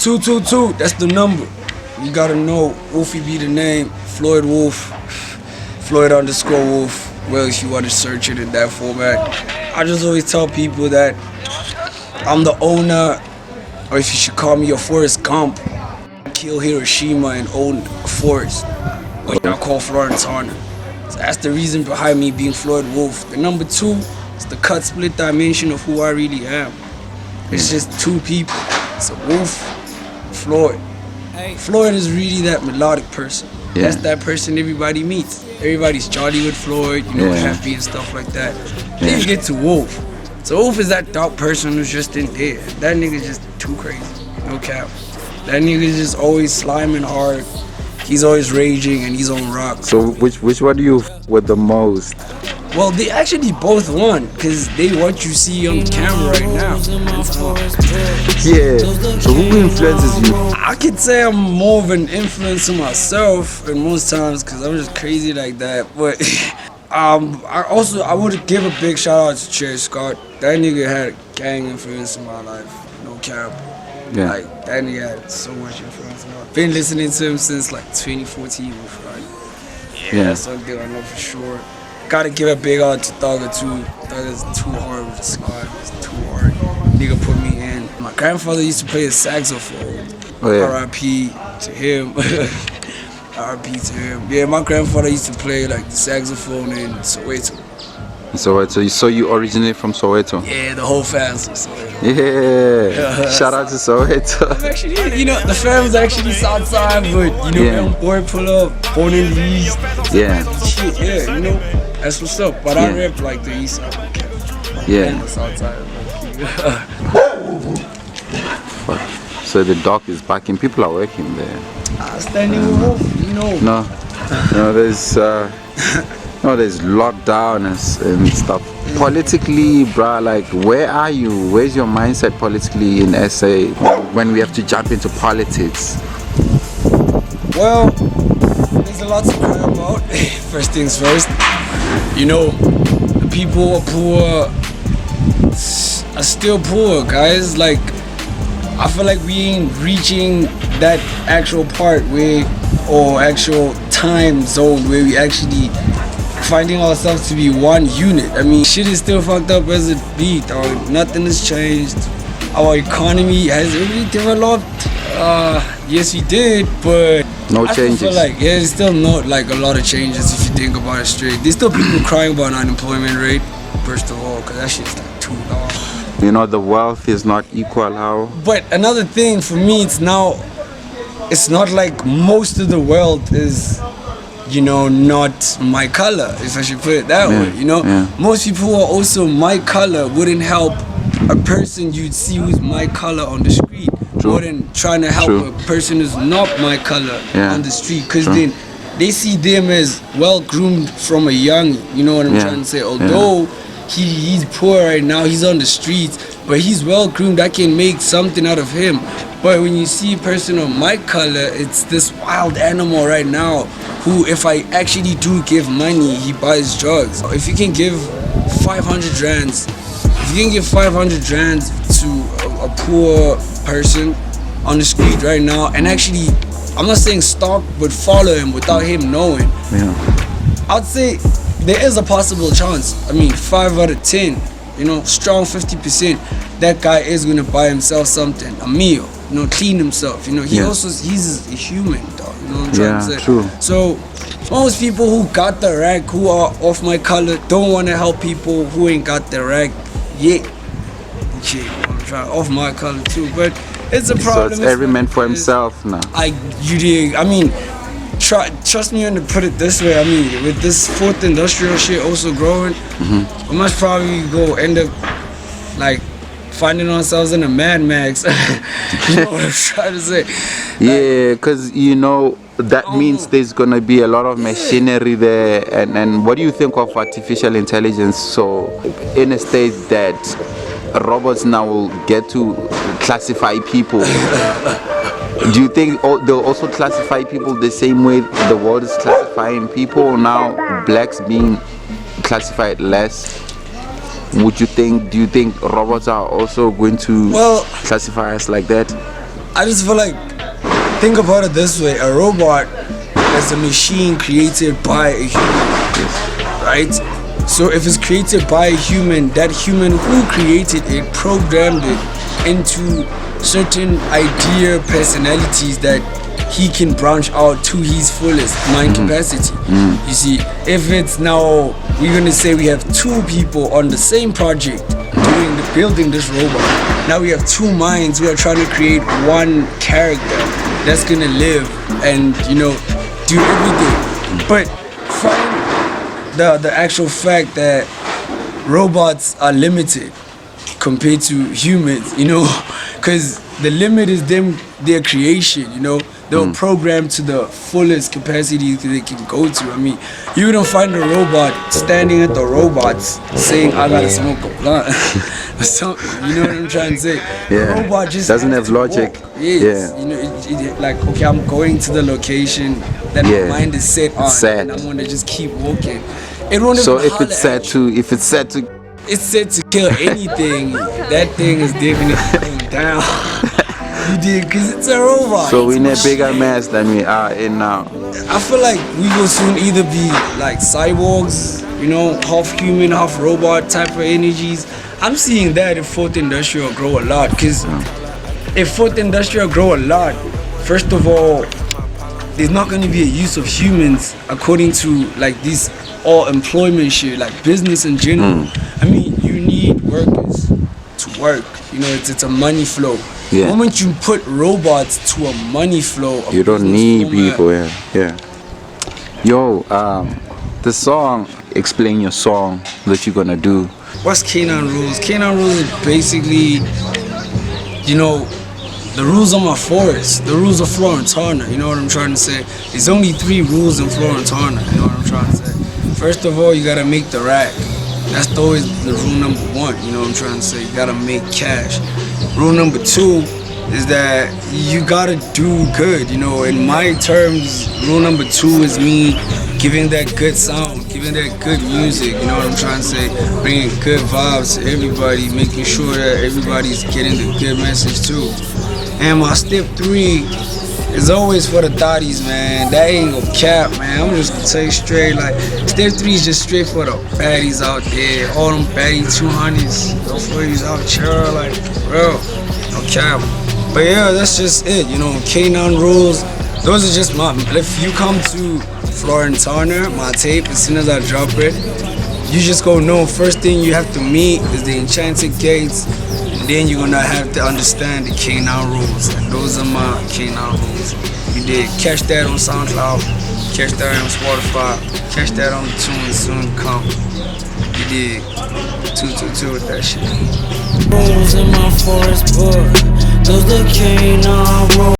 222, that's the number. You gotta know, Wolfie be the name, Floyd Wolf, Floyd_Wolf. Well, if you want to search it in that format. I just always tell people that I'm the owner, or if you should call me a Forrest Gump, kill Hiroshima and own a forest, what y'all call Florence Hunter. So that's the reason behind me being Floyd Wolf. The number 2 is the cut split dimension of who I really am. It's just 2 people. It's a Wolf, Floyd. Floyd is really that melodic person. That's that person everybody meets. Everybody's jolly with Floyd, happy and stuff like that. Then you get to Wolf. So Wolf is that dark person who's just in there. That nigga's just too crazy, no cap. That nigga's just always sliming hard. He's always raging and he's on rock. So which one do you with the most? Well, they actually both won, because they what you see on camera right now. Yeah, so who influences you? I could say I'm more of an influencer myself, and most times, because I'm just crazy like that. But I would give a big shout out to Cherry Scott. That nigga had a gang influence in my life, no cap. Yeah. Like, that nigga had so much influence in my life. Been listening to him since like 2014. That's something I know for sure. Gotta give a big out to Thugger too. Thugger's too hard with the slide. It's too hard. Nigga put me in. My grandfather used to play the saxophone. R.I.P. to him. R.I.P. to him. Yeah, my grandfather used to play like the saxophone in Soweto. Soweto. So you originate from Soweto? Yeah, the whole fam's from Soweto. Yeah. Shout out to Soweto. I'm actually, the fam's actually Southside, but young boy pull up, born in the East. Yeah. Shit, that's what's up. But I rap like the East side. And the Southside. So the dock is back and people are working there. Standing with Wolf, No, there's lockdown and stuff. Politically, bruh, like, where are you? Where's your mindset politically in SA when we have to jump into politics? Well, there's a lot to cry about. First things first, the people who are poor are still poor, guys. Like, I feel like we ain't reaching that actual part or actual time zone where we actually finding ourselves to be one unit. I mean, shit is still fucked up as it be, dog. Nothing has changed. Our economy has really developed. Yes, we did, but no changes. I feel like there's still not like a lot of changes if you think about it straight. There's still people crying about unemployment rate, first of all, because that shit's like too long. The wealth is not equal. How? But another thing for me, it's not like most of the world is not my color, if I should put it that way, Most people who are also my color wouldn't help a person you'd see who's my color on the street more than trying to help a person who's not my color on the street, because then they see them as well groomed from a young, you know what I'm trying to say, although he's poor right now, he's on the streets, but he's well groomed, I can make something out of him. But when you see a person of my color, it's this wild animal right now who, if I actually do give money, he buys drugs. If you can give 500 rands, to a poor person on the street right now, and actually, I'm not saying stalk, but follow him without him knowing, I'd say there is a possible chance. I mean, 5 out of 10, strong 50%, that guy is gonna buy himself something, a meal, clean himself. He's a human, dog. You know what I'm trying to say? True. So most people who got the rag, who are of my color, don't want to help people who ain't got the rag yet. Shit, I'm trying off my color too, but it's a problem. So it's every man for himself now. Trust me when to put it this way. I mean, with this fourth industrial shit also growing, we must probably go end up like finding ourselves in a Mad Max. You know what I'm trying to say? Yeah, because that means there's gonna be a lot of machinery there. And what do you think of artificial intelligence? So in a state that robots now will get to classify people. Do you think they'll also classify people the same way the world is classifying people now, blacks being classified less? Do you think robots are also going to classify us like that? I just feel like, think about it this way: a robot is a machine created by a human, right? So if it's created by a human, that human who created it programmed it into certain idea personalities that he can branch out to his fullest mind capacity. You see, if it's now, we're gonna say we have two people on the same project building this robot. Now we have two minds who are trying to create one character that's gonna live and, you know, do everything. But from the actual fact that robots are limited compared to humans, you know, because the limit is their creation, you know. They were programmed to the fullest capacity they can go to. I mean, you don't find a robot standing at the robots saying, "I gotta smoke a blunt," or something. You know what I'm trying to say? Yeah. The robot just doesn't have logic. Yes. You know, like, okay, I'm going to the location that my mind is set on, and I'm gonna just keep walking. It won't so even if it's set to it's set to kill anything, that thing is definitely going down. You did, because it's a robot. So we're in a bigger mess than we are in now. I feel like we will soon either be like cyborgs, you know, half human, half robot type of energies. I'm seeing that if fourth industrial grow a lot, because if fourth industrial grow a lot, first of all, there's not going to be a use of humans according to like this all employment shit, like business in general. I mean, you need workers to work. You know, it's a money flow. The moment you put robots to a money flow, you don't need people. Yeah. Yo, the song. Explain your song that you're gonna do. What's K9 Rules? K9 Rules is basically, you know, the rules of my forest, the rules of Florence Horner. You know what I'm trying to say? There's only 3 rules in Florence Horner. You know what I'm trying to say? First of all, you gotta make the rack. That's always the rule number 1. You know what I'm trying to say? You gotta make cash. Rule number 2 is that you gotta do good. You know, in my terms, rule number 2 is me giving that good sound, giving that good music. You know what I'm trying to say? Bringing good vibes to everybody, making sure that everybody's getting the good message too. And my step 3 is always for the thotties, man. That ain't no cap, man. I'm just gonna tell you straight, like, step 3 is just straight for the baddies out there. All them baddie 200s. Those ladies out here, like, bro, no cap. But yeah, that's just it, you know, K9 Rules. Those are just my, if you come to Florence Horner, my tape, as soon as I drop it, you just gonna know, first thing you have to meet is the Enchanted Gates. Then you're gonna have to understand the K9 Rules, and those are my K9 Rules. You did catch that on SoundCloud, catch that on Spotify, catch that on the tune soon come. You did 222 with that shit. Rules in my forest book, those the K9 Rules.